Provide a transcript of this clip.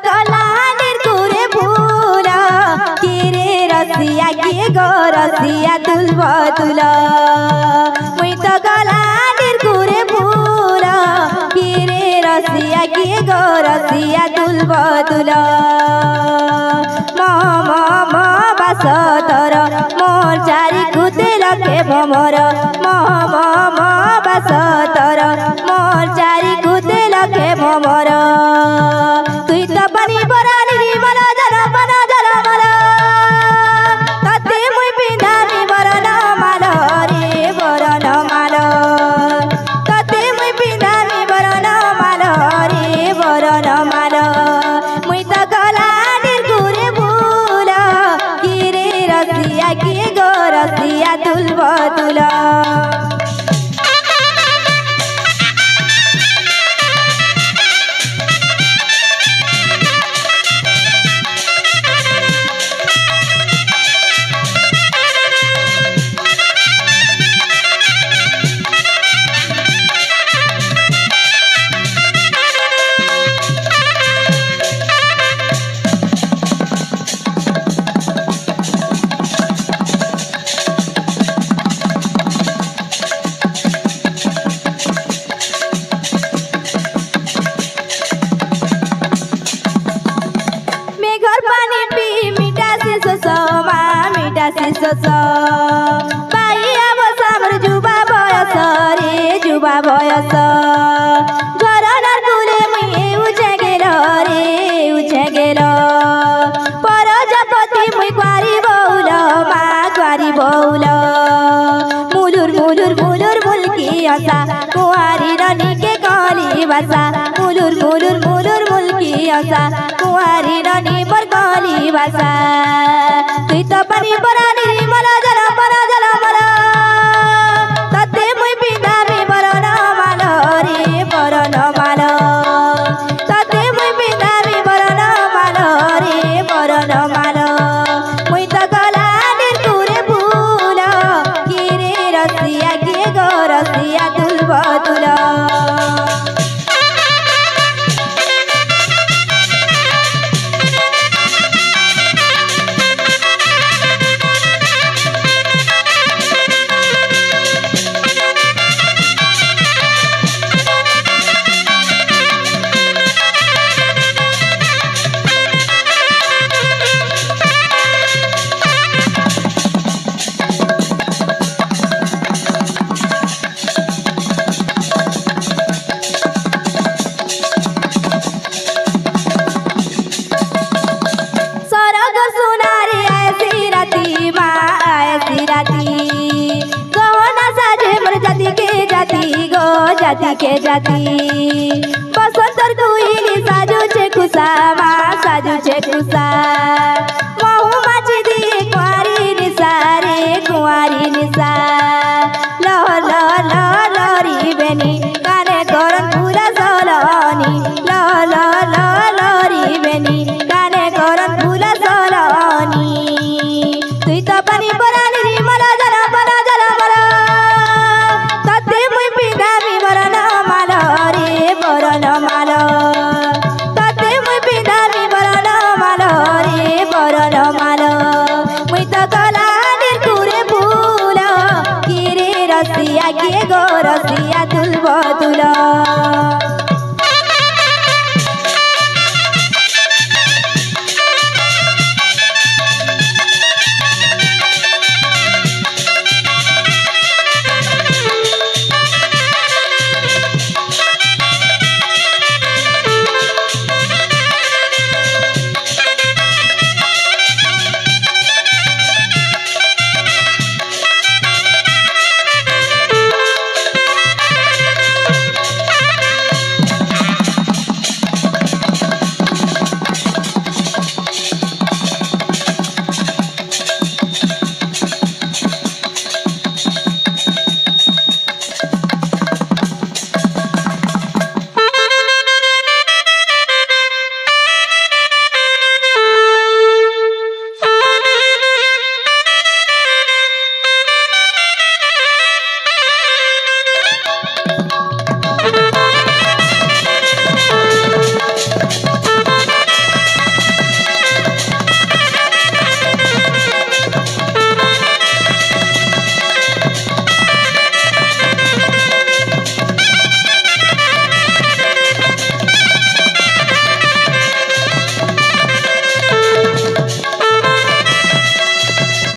কলানের ঘুরে ফুল কিরে রসিয়া গিয়ে গো রসিয়া তুলব তুল মুই তো কলানের ঘুরে ফুল কিরে রসিয়া গিয়ে গো রসিয়া তুলব তুল মম বাস তোর মোর চারি কুতে লক্ষে ভমর মম বাস তোর মোর চারি কুতে লক্ষে ভমর তুই তো পানি পরা নির্মল জল মন জল মল তাতে মুই পিঁধানি বরণ মাল রে বরণ মাল তাতে মুই পিঁধানি বরণ মাল রে বরণ মাল মুই তো গলানের ঘুরে ফুল কিরে রসিয়া গিয়ে গো রসিয়া তুলব তুল পাইয়া বসামর যুবা বয়স রে যুবা বয়স ঘরনার কুলে মুই উঠে গেল রে উঠে গেল পরজপতি মুই কোয়ারি বউল মা কোয়ারি বউল মুলুর মুলুর মুলুর মুলকি আসা কুয়ারি রানীকে কলি বাসা মুলুর মুলুর মুলুর মুলকি আসা কুয়ারি রানী মোর কলি বাসা তুই তো পানি পরা নির্মল জল মন জল মল তাতে মুই পিঁধামি বরণ মাল রে বরণ মাল তাতে মুই পিঁধামি বরণ মাল রে বরণ মাল মুই তো গলানের ঘুরে ফুল কিরে রসিয়া গিয়ে গো রসিয়া তুলব তুল जाति के जाति बसंतर कुइली साजो छे खुशा